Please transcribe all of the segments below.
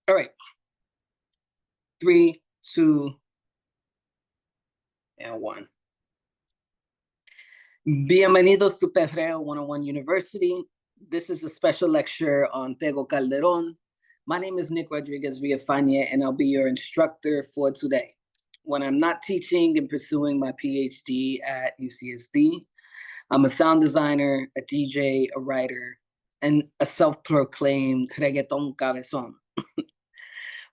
All right. 3, 2, and 1. Bienvenidos to Perreo University. This is a special lecture on Tego Calderón. My name is Nick Rodriguez Villafania, and I'll be your instructor for today. When I'm not teaching and pursuing my PhD at UCSD, I'm a sound designer, a DJ, a writer, and a self-proclaimed reggaeton cabezón.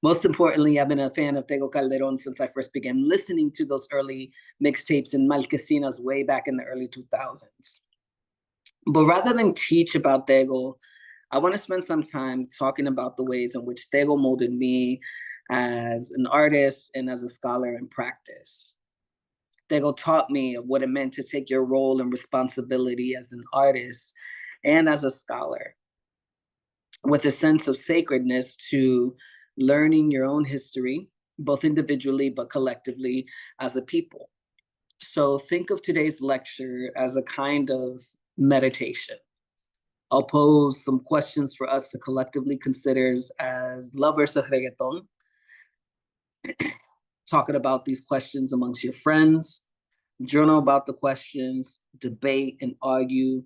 Most importantly, I've been a fan of Tego Calderón since I first began listening to those early mixtapes in Marquesinas way back in the early 2000s. But rather than teach about Tego, I want to spend some time talking about the ways in which Tego molded me as an artist and as a scholar in practice. Tego taught me what it meant to take your role and responsibility as an artist and as a scholar, with a sense of sacredness to learning your own history, both individually but collectively as a people. So think of today's lecture as a kind of meditation. I'll pose some questions for us to collectively consider as lovers of reggaeton, talking about these questions amongst your friends, journal about the questions, debate and argue,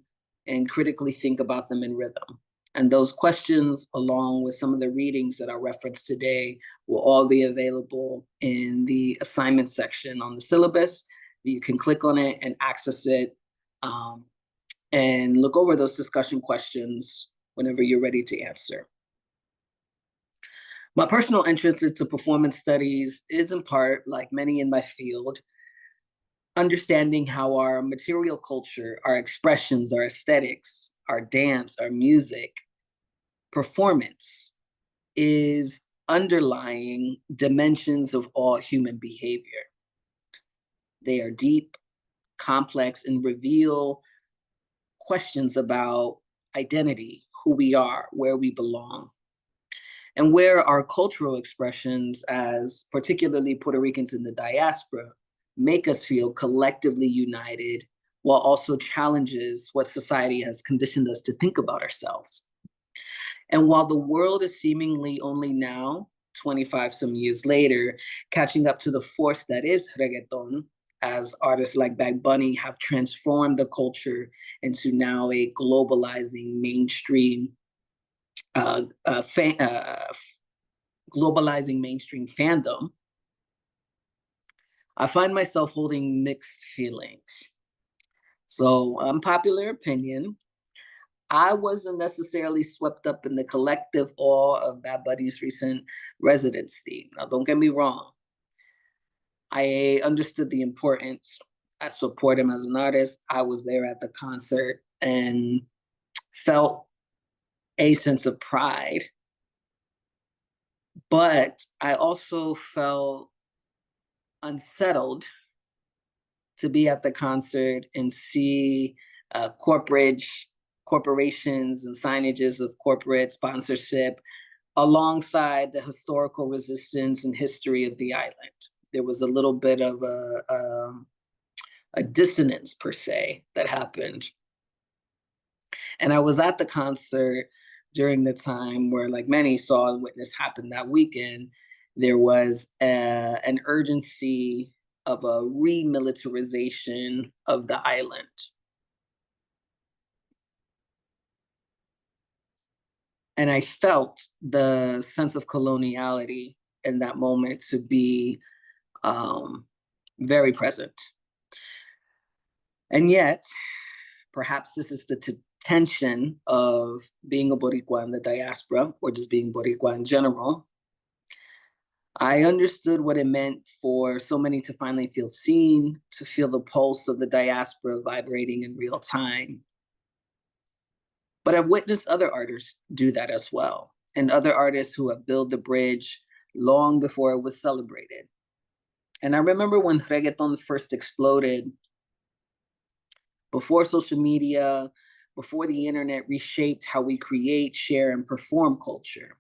and critically think about them in rhythm. And those questions, along with some of the readings that I referenced today, will all be available in the assignment section on the syllabus. You can click on it and access it and look over those discussion questions whenever you're ready to answer. My personal interest into performance studies is in part, like many in my field, understanding how our material culture, our expressions, our aesthetics, our dance, our music, performance is underlying dimensions of all human behavior. They are deep, complex, and reveal questions about identity, who we are, where we belong, and where our cultural expressions, as particularly Puerto Ricans in the diaspora, make us feel collectively united, while also challenges what society has conditioned us to think about ourselves. And while the world is seemingly only now, 25 some years later, catching up to the force that is reggaeton, as artists like Bad Bunny have transformed the culture into now a globalizing mainstream, globalizing mainstream fandom, I find myself holding mixed feelings. So, unpopular opinion, I wasn't necessarily swept up in the collective awe of Bad Bunny's recent residency. Now, don't get me wrong. I understood the importance. I support him as an artist. I was there at the concert and felt a sense of pride. But I also felt unsettled to be at the concert and see corporations and signages of corporate sponsorship alongside the historical resistance and history of the island. There was a little bit of a dissonance, per se, that happened. And I was at the concert during the time where, like many saw and witnessed happen that weekend, there was an urgency of a remilitarization of the island. And I felt the sense of coloniality in that moment to be very present. And yet, perhaps this is the tension of being a Boricua in the diaspora, or just being Boricua in general. I understood what it meant for so many to finally feel seen, to feel the pulse of the diaspora vibrating in real time. But I've witnessed other artists do that as well, and other artists who have built the bridge long before it was celebrated. And I remember when reggaeton first exploded, before social media, before the internet reshaped how we create, share, and perform culture.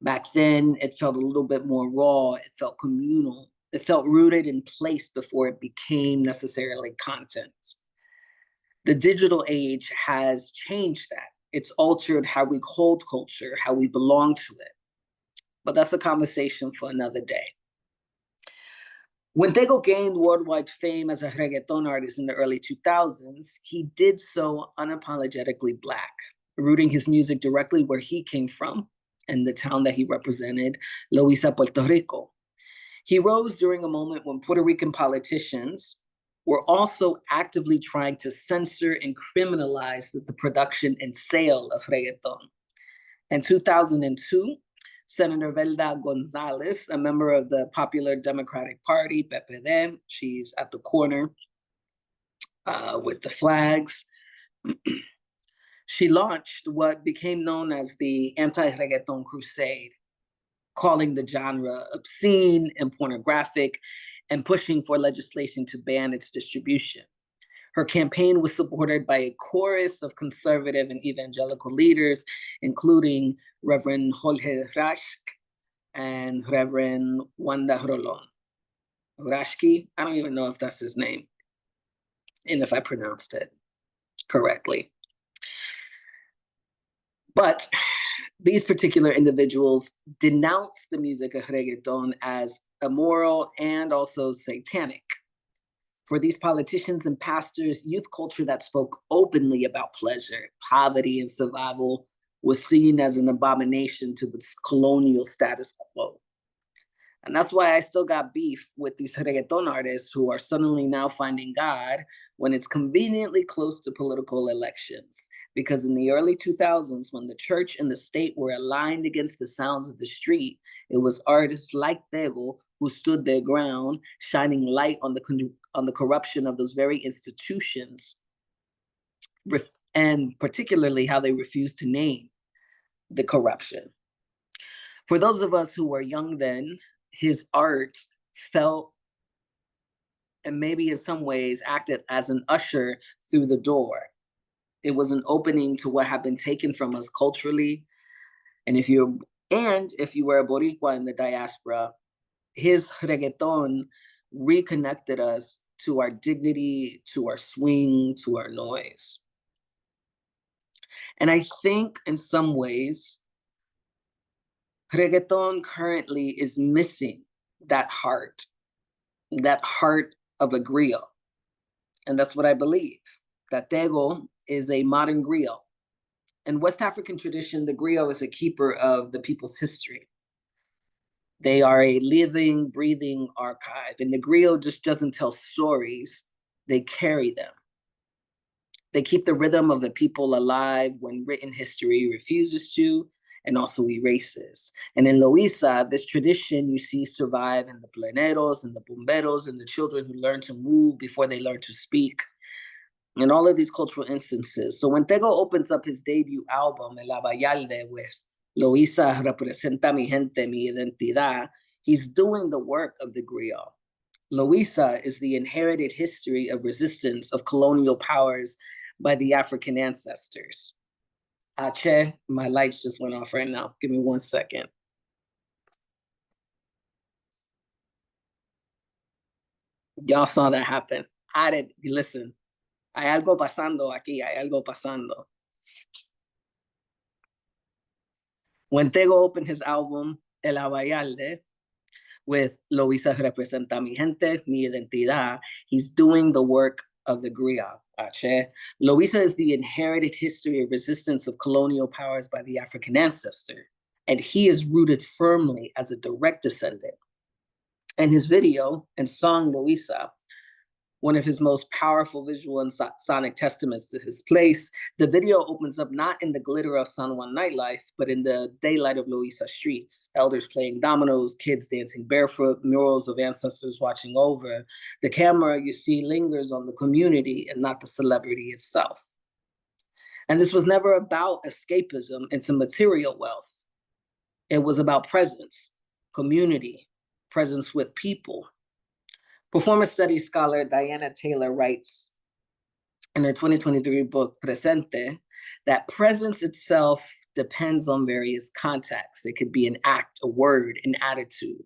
Back then, it felt a little bit more raw, it felt communal, it felt rooted in place before it became necessarily content. The digital age has changed that. It's altered how we hold culture, how we belong to it. but that's a conversation for another day. When Tego gained worldwide fame as a reggaeton artist in the early 2000s, he did so unapologetically Black, rooting his music directly where he came from and the town that he represented, Loíza, Puerto Rico. He rose during a moment when Puerto Rican politicians were also actively trying to censor and criminalize the production and sale of reggaeton. In 2002, Senator Velda Gonzalez, a member of the Popular Democratic Party, PPD, she's at the corner with the flags. She launched what became known as the anti-reggaeton crusade, calling the genre obscene and pornographic and pushing for legislation to ban its distribution. Her campaign was supported by a chorus of conservative and evangelical leaders, including Reverend Jorge Rashk and Reverend Wanda Rolón. Rashki, I don't even know if that's his name, and if I pronounced it correctly. But these particular individuals denounced the music of reggaeton as immoral and also satanic. For these politicians and pastors, youth culture that spoke openly about pleasure, poverty, and survival was seen as an abomination to the colonial status quo. And that's why I still got beef with these reggaeton artists who are suddenly now finding God when it's conveniently close to political elections. Because in the early 2000s, when the church and the state were aligned against the sounds of the street, it was artists like Tego who stood their ground, shining light on the corruption of those very institutions, and particularly how they refused to name the corruption. For those of us who were young then, his art felt, and maybe in some ways acted as an usher through the door. It was an opening to what had been taken from us culturally. And if you were a Boricua in the diaspora, his reggaeton reconnected us to our dignity, to our swing, to our noise. And I think in some ways, reggaeton currently is missing that heart of a griot. And that's what I believe, that Tego is a modern griot. In West African tradition, the griot is a keeper of the people's history. They are a living, breathing archive. And the griot just doesn't tell stories, they carry them. They keep the rhythm of the people alive when written history refuses to, and also erases. And in Loíza, this tradition you see survive in the pleneros and the bomberos and the children who learn to move before they learn to speak, and all of these cultural instances. So when Tego opens up his debut album, El Abayalde, with Loíza representa mi gente, mi identidad, he's doing the work of the griot. Loíza is the inherited history of resistance of colonial powers by the African ancestors. Ache, my lights just went off right now. Give me 1 second. Y'all saw that happen. Listen, hay algo pasando aquí, hay algo pasando. When Tego opened his album, El Abayalde, with Loíza representa mi gente, mi identidad, he's doing the work of the griot. Loíza is the inherited history of resistance of colonial powers by the African ancestor, and he is rooted firmly as a direct descendant. And his video and song Loíza, one of his most powerful visual and sonic testaments to his place, the video opens up not in the glitter of San Juan nightlife, but in the daylight of Loíza streets, elders playing dominoes, kids dancing barefoot, murals of ancestors watching over. The camera you see lingers on the community and not the celebrity itself. And this was never about escapism into material wealth. It was about presence, community, presence with people. Performance studies scholar Diana Taylor writes in her 2023 book, Presente, that presence itself depends on various contexts. It could be an act, a word, an attitude.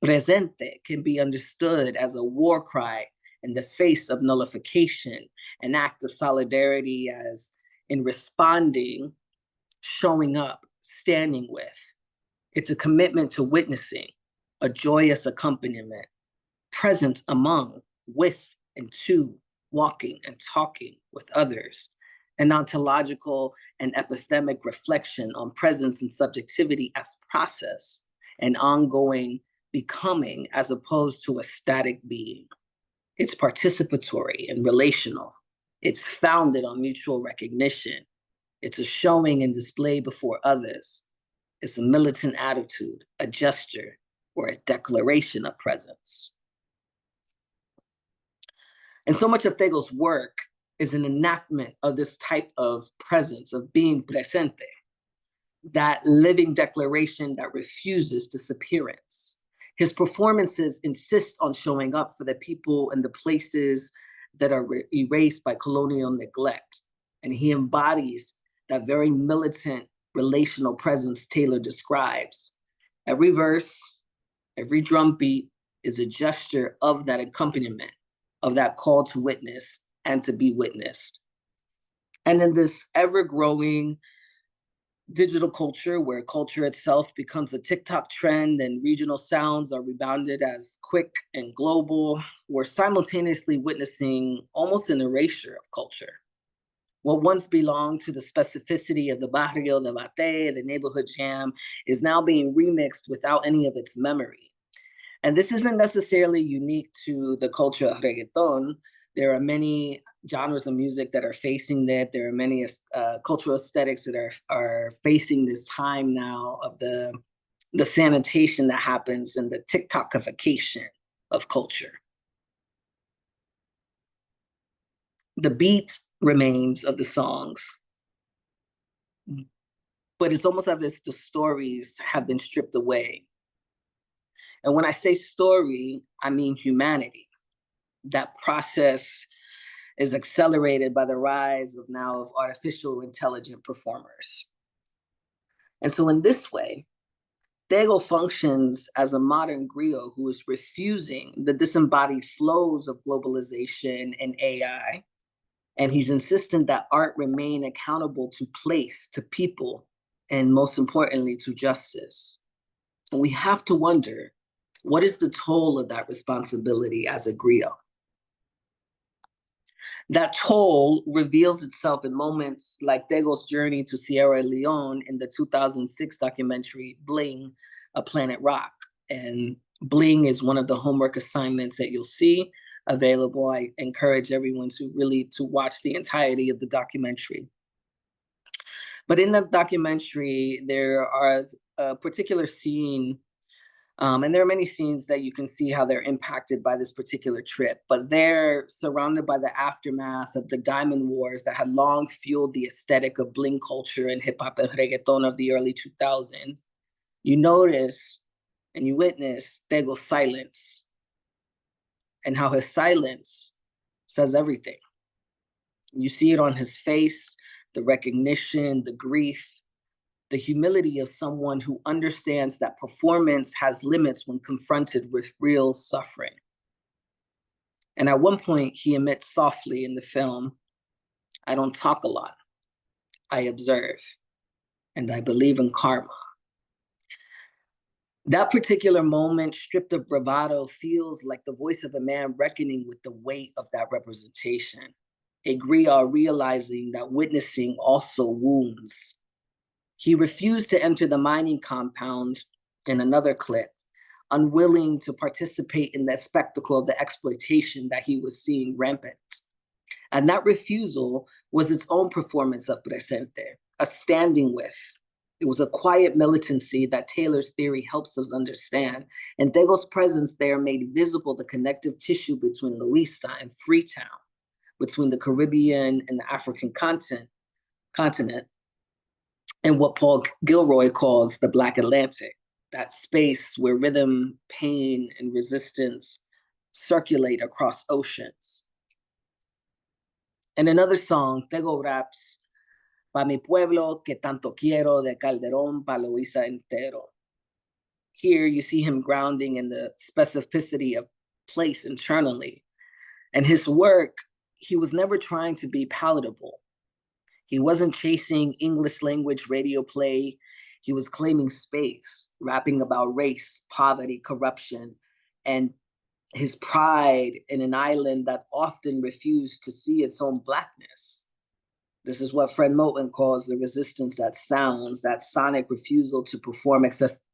Presente can be understood as a war cry in the face of nullification, an act of solidarity as in responding, showing up, standing with. It's a commitment to witnessing, a joyous accompaniment, present among, with, and to, walking and talking with others, an ontological and epistemic reflection on presence and subjectivity as process, an ongoing becoming as opposed to a static being. It's participatory and relational. It's founded on mutual recognition. It's a showing and display before others. It's a militant attitude, a gesture, or a declaration of presence. And so much of Tego's work is an enactment of this type of presence, of being presente, that living declaration that refuses disappearance. His performances insist on showing up for the people and the places that are erased by colonial neglect. And he embodies that very militant relational presence Taylor describes. Every verse, every drum beat is a gesture of that accompaniment, of that call to witness and to be witnessed. And in this ever-growing digital culture where culture itself becomes a TikTok trend and regional sounds are rebounded as quick and global, we're simultaneously witnessing almost an erasure of culture. What once belonged to the specificity of the barrio, the bate, the neighborhood jam, is now being remixed without any of its memory. And this isn't necessarily unique to the culture of reggaeton. There are many genres of music that are facing that. There are many cultural aesthetics that are facing this time now of the sanitation that happens and the TikTokification of culture. The beat remains of the songs, but it's almost as if the stories have been stripped away. And when I say story, I mean humanity. That process is accelerated by the rise of now of artificial intelligent performers. And so in this way, Tego functions as a modern griot who is refusing the disembodied flows of globalization and AI. And he's insistent that art remain accountable to place, to people, and most importantly, to justice. And we have to wonder, what is the toll of that responsibility as a griot? That toll reveals itself in moments like Tego's journey to Sierra Leone in the 2006 documentary, Bling, A Planet Rock. And Bling is one of the homework assignments that you'll see available. I encourage everyone to watch the entirety of the documentary. But in the documentary, there are a particular scene, and there are many scenes that you can see how they're impacted by this particular trip, but they're surrounded by the aftermath of the diamond wars that had long fueled the aesthetic of bling culture and hip hop and reggaeton of the early 2000s. You notice and you witness Tego's silence and how his silence says everything. You see it on his face, the recognition, the grief, the humility of someone who understands that performance has limits when confronted with real suffering. And at one point, he emits softly in the film, "I don't talk a lot, I observe, and I believe in karma." That particular moment, stripped of bravado, feels like the voice of a man reckoning with the weight of that representation. A griot realizing that witnessing also wounds. He refused to enter the mining compound in another clip, unwilling to participate in the spectacle of the exploitation that he was seeing rampant. And that refusal was its own performance of presente, a standing with. It was a quiet militancy that Taylor's theory helps us understand. And Tego's presence there made visible the connective tissue between Louisa and Freetown, between the Caribbean and the African continent, and what Paul Gilroy calls the Black Atlantic, that space where rhythm, pain, and resistance circulate across oceans. In another song, Tego raps, "Pa mi pueblo que tanto quiero, de Calderón pa Loíza entero." Here you see him grounding in the specificity of place internally. And his work, he was never trying to be palatable. He wasn't chasing English language radio play. He was claiming space, rapping about race, poverty, corruption, and his pride in an island that often refused to see its own Blackness. This is what Fred Moten calls the resistance that sounds, that sonic refusal to perform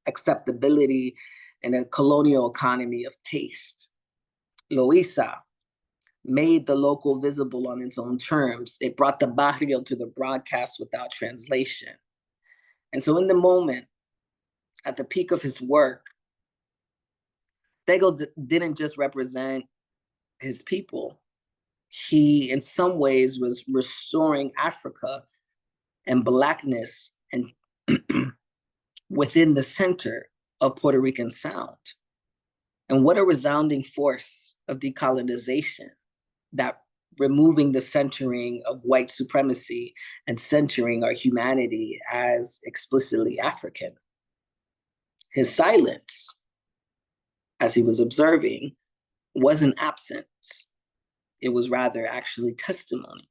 acceptability in a colonial economy of taste. Loisa made the local visible on its own terms. It brought the barrio to the broadcast without translation. And so in the moment, at the peak of his work, Tego didn't just represent his people. He, in some ways, was restoring Africa and Blackness and within the center of Puerto Rican sound. And what a resounding force of decolonization, that removing the centering of white supremacy and centering our humanity as explicitly African. His silence, as he was observing, wasn't absence. It was rather actually testimony.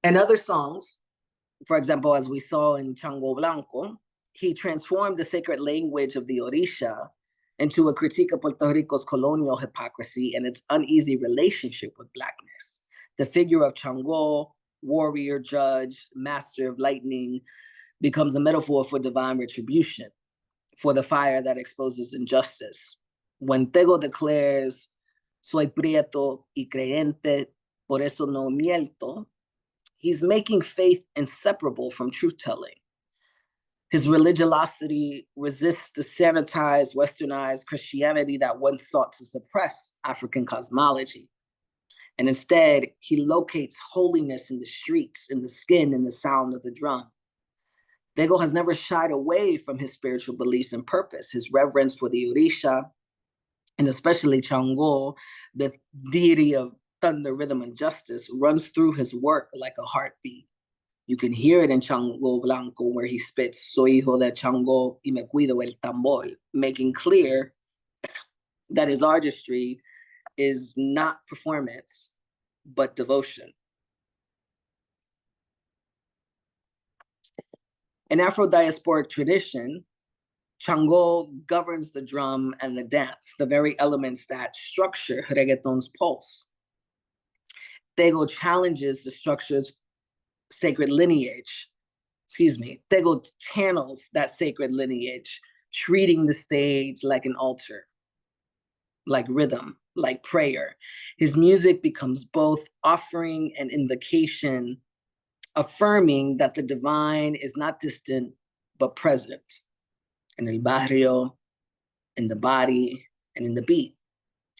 And other songs, for example, as we saw in Chango Blanco, he transformed the sacred language of the Orisha into a critique of Puerto Rico's colonial hypocrisy and its uneasy relationship with Blackness. The figure of Chango, warrior, judge, master of lightning, becomes a metaphor for divine retribution, for the fire that exposes injustice. When Tego declares, soy prieto y creyente, por eso no miento, he's making faith inseparable from truth-telling. His religiosity resists the sanitized, westernized Christianity that once sought to suppress African cosmology. And instead, he locates holiness in the streets, in the skin, in the sound of the drum. Tego has never shied away from his spiritual beliefs and purpose. His reverence for the Orisha, and especially Chango, the deity of thunder, rhythm, and justice, runs through his work like a heartbeat. You can hear it in Chango Blanco, where he spits, soy hijo de Chango y me cuido el tambor, making clear that his artistry is not performance, but devotion. In Afro-diasporic tradition, Chango governs the drum and the dance, the very elements that structure reggaeton's pulse. Tego challenges the structure's sacred lineage. Tego channels that sacred lineage, treating the stage like an altar, like rhythm, like prayer. His music becomes both offering and invocation, affirming that the divine is not distant, but present in el barrio, in the body, and in the beat.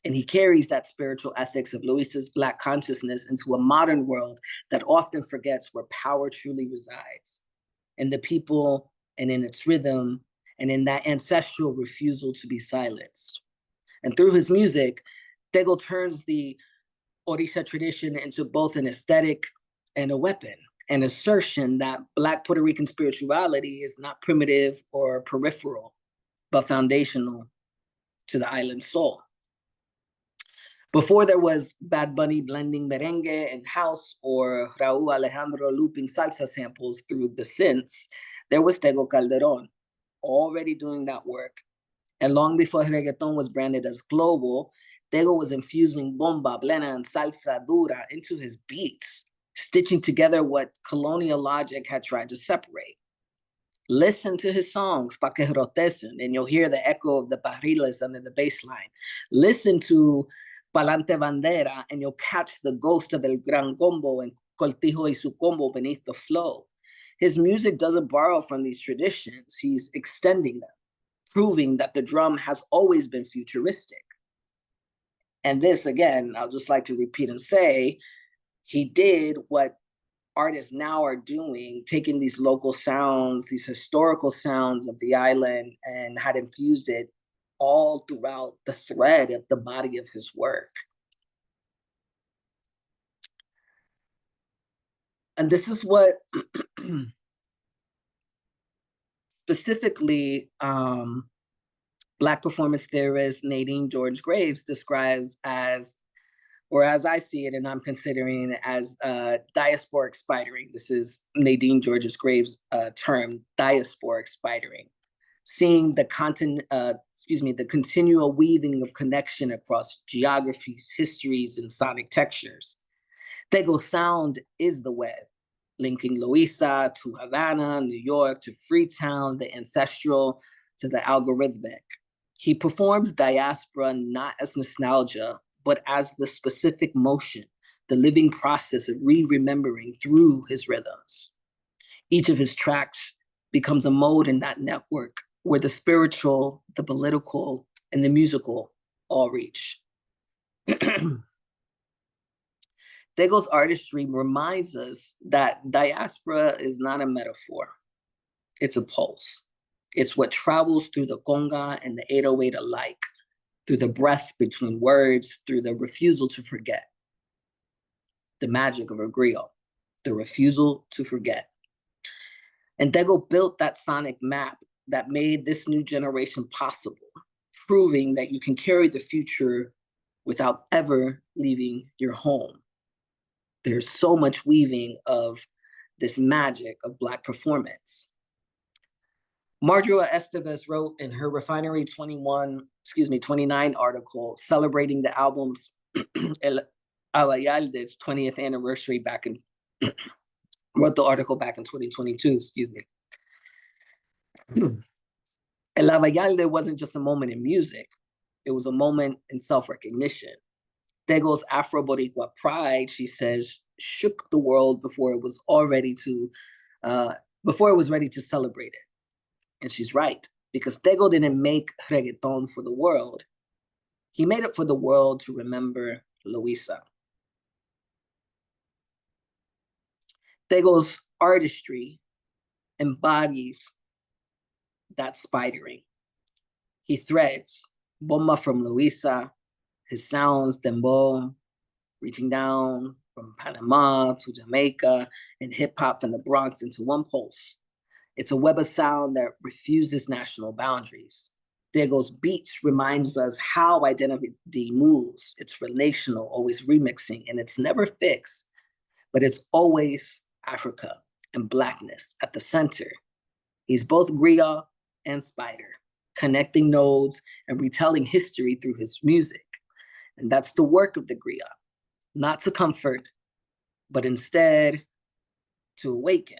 And he carries that spiritual ethics of Luis's Black consciousness into a modern world that often forgets where power truly resides, in the people and in its rhythm, and in that ancestral refusal to be silenced. And through his music, Tego turns the Orisha tradition into both an aesthetic and a weapon, an assertion that Black Puerto Rican spirituality is not primitive or peripheral, but foundational to the island's soul. Before there was Bad Bunny blending merengue and house, or Raúl Alejandro looping salsa samples through the synths, there was Tego Calderon already doing that work. And long before reggaeton was branded as global, Tego was infusing bomba, plena, and salsa dura into his beats, stitching together what colonial logic had tried to separate. Listen to his songs, Pa que rotesen, and you'll hear the echo of the barriles under the bass line. Listen to Palante Bandera, and you'll catch the ghost of El Gran Combo and Coltijo y su combo beneath the flow. His music doesn't borrow from these traditions, he's extending them, proving that the drum has always been futuristic. And this, again, I'll just like to repeat and say, he did what artists now are doing, taking these local sounds, these historical sounds of the island, and had infused it all throughout the thread of the body of his work. And this is what specifically Black performance theorist Nadine George Graves describes as or as I see it, and I'm considering it as diasporic spidering. This is Nadine Georges Graves' term, diasporic spidering. Seeing the the continual weaving of connection across geographies, histories, and sonic textures. Tego sound is the web, linking Loíza to Havana, New York to Freetown, the ancestral to the algorithmic. He performs diaspora not as nostalgia, but as the specific motion, the living process of re-remembering through his rhythms. Each of his tracks becomes a mode in that network where the spiritual, the political, and the musical all reach. Tego's artistry reminds us that diaspora is not a metaphor. It's a pulse. It's what travels through the conga and the 808 alike, through the breath between words, through the refusal to forget. The magic of a griot, the refusal to forget. And Tego built that sonic map that made this new generation possible, proving that you can carry the future without ever leaving your home. There's so much weaving of this magic of Black performance. Marjorie Estevez wrote in her Refinery 29 article celebrating the album's El Abayalde's 20th anniversary back in, wrote the article back in 2022, El Abayalde wasn't just a moment in music, it was a moment in self-recognition. Tego's Afro-Boricua pride, she says, shook the world before it was ready to celebrate it. And she's right, because Tego didn't make reggaeton for the world. He made it for the world to remember Loíza. Tego's artistry embodies that spidering. He threads bomba from Loíza, his sounds, dembow, reaching down from Panama to Jamaica, and hip hop from the Bronx into one pulse. It's a web of sound that refuses national boundaries. Tego's beats reminds us how identity moves. It's relational, always remixing, and it's never fixed, but it's always Africa and Blackness at the center. He's both griot and spider, connecting nodes and retelling history through his music. And that's the work of the griot, not to comfort, but instead to awaken.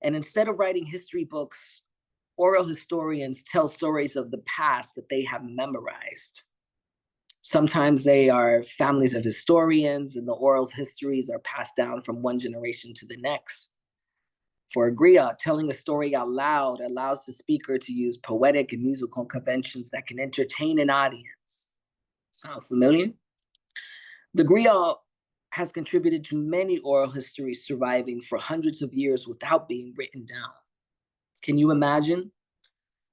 And instead of writing history books, oral historians tell stories of the past that they have memorized. Sometimes they are families of historians, and the oral histories are passed down from one generation to the next. For a griot, telling a story out loud allows the speaker to use poetic and musical conventions that can entertain an audience. Sound familiar? The griot has contributed to many oral histories surviving for hundreds of years without being written down. Can you imagine?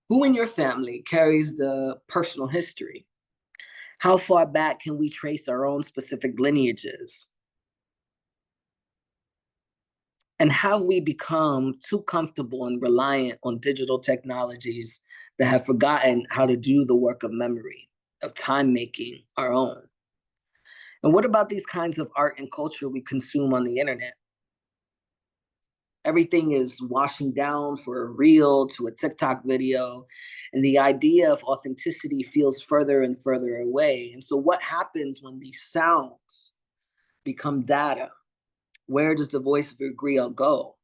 Who in your family carries the personal history? How far back can we trace our own specific lineages? And have we become too comfortable and reliant on digital technologies that have forgotten how to do the work of memory, of time making our own? And what about these kinds of art and culture we consume on the internet? Everything is washing down for a reel to a TikTok video, and the idea of authenticity feels further and further away. And so what happens when these sounds become data? Where does the voice of your griot go?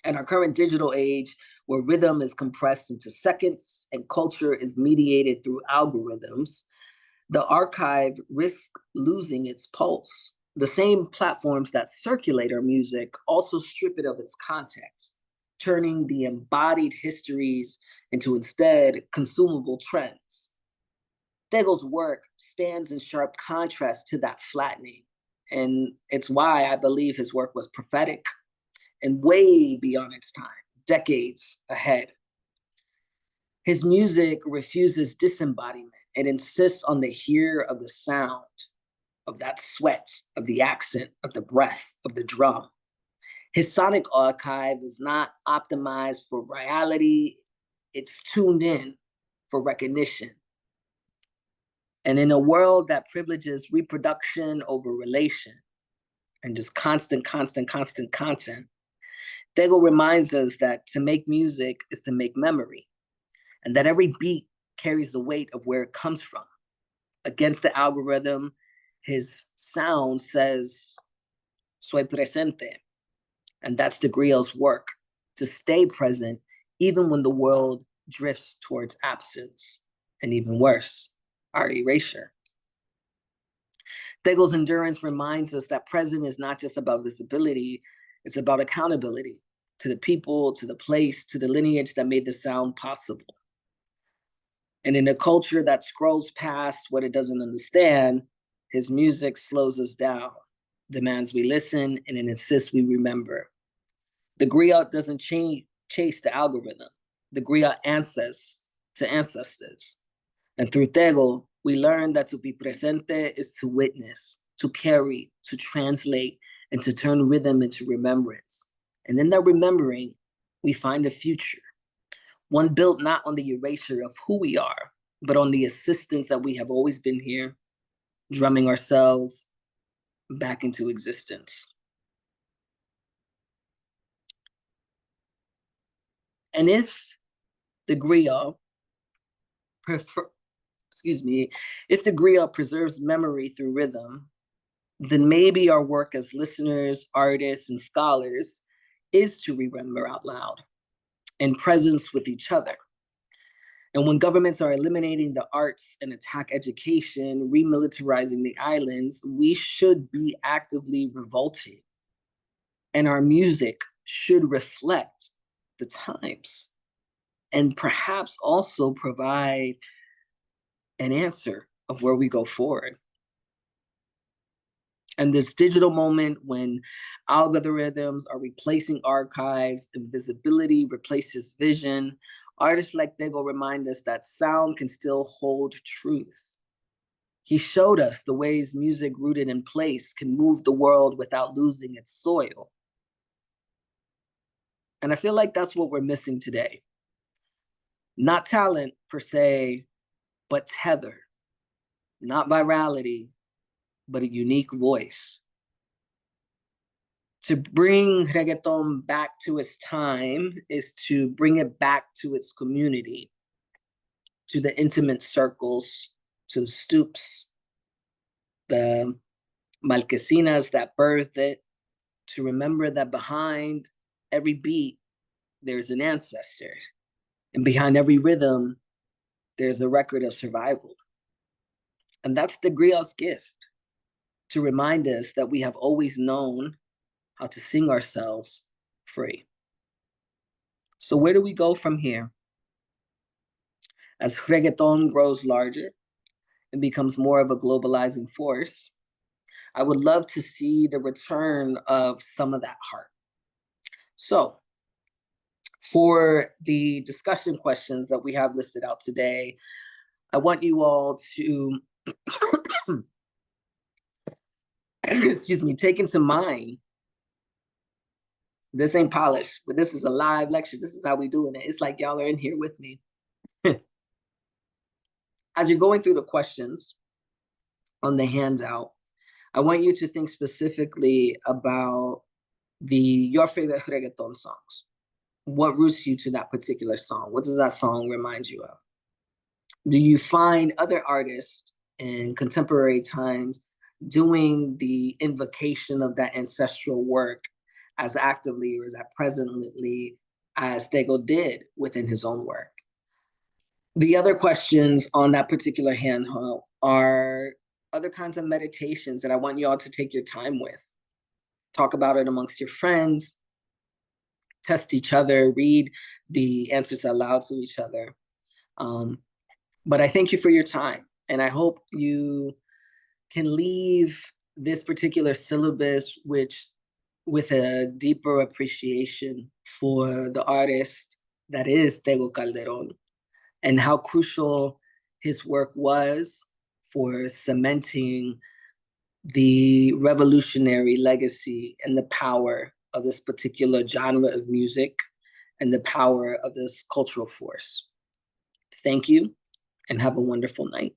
In our current digital age, where rhythm is compressed into seconds and culture is mediated through algorithms, the archive risks losing its pulse. The same platforms that circulate our music also strip it of its context, turning the embodied histories into instead consumable trends. Tego's work stands in sharp contrast to that flattening, and it's why I believe his work was prophetic and way beyond its time, decades ahead. His music refuses disembodiment. It insists on the hear of the sound, of that sweat, of the accent, of the breath, of the drum. His sonic archive is not optimized for reality, it's tuned in for recognition. And in a world that privileges reproduction over relation and just constant content, Tego reminds us that to make music is to make memory, and that every beat carries the weight of where it comes from. Against the algorithm, his sound says, soy presente. And that's the griot's work, to stay present even when the world drifts towards absence, and even worse, our erasure. Tego's endurance reminds us that present is not just about visibility, it's about accountability to the people, to the place, to the lineage that made the sound possible. And in a culture that scrolls past what it doesn't understand, his music slows us down, demands we listen, and it insists we remember. The griot doesn't chase the algorithm. The griot answers to ancestors. And through Tego, we learn that to be presente is to witness, to carry, to translate, and to turn rhythm into remembrance. And in that remembering, we find a future, one built not on the erasure of who we are, but on the insistence that we have always been here, drumming ourselves back into existence. And if the griot if the griot preserves memory through rhythm, then maybe our work as listeners, artists, and scholars is to remember out loud, in presence with each other. And when governments are eliminating the arts and attack education, remilitarizing the islands, we should be actively revolted. And our music should reflect the times and perhaps also provide an answer of where we go forward. And this digital moment when algorithms are replacing archives and visibility replaces vision, artists like Tego remind us that sound can still hold truth. He showed us the ways music rooted in place can move the world without losing its soil. And I feel like that's what we're missing today. Not talent per se, but tether. Not virality, but a unique voice. To bring reggaeton back to its time is to bring it back to its community, to the intimate circles, to the stoops, the marquesinas that birthed it, to remember that behind every beat, there's an ancestor. And behind every rhythm, there's a record of survival. And that's the griot's gift, to remind us that we have always known how to sing ourselves free. So where do we go from here? As reggaeton grows larger and becomes more of a globalizing force, I would love to see the return of some of that heart. So for the discussion questions that we have listed out today, I want you all to excuse me, take into mind, this ain't polished, but this is a live lecture. This is how we doing it. It's like y'all are in here with me. As you're going through the questions on the handout, I want you to think specifically about your favorite reggaeton songs. What roots you to that particular song? What does that song remind you of? Do you find other artists in contemporary times doing the invocation of that ancestral work as actively or as presently as Tego did within his own work? The other questions on that particular handout are other kinds of meditations that I want you all to take your time with. Talk about it amongst your friends, test each other, read the answers aloud to each other. But I thank you for your time, and I hope you can leave this particular syllabus with a deeper appreciation for the artist that is Tego Calderon, and how crucial his work was for cementing the revolutionary legacy and the power of this particular genre of music and the power of this cultural force. Thank you, and have a wonderful night.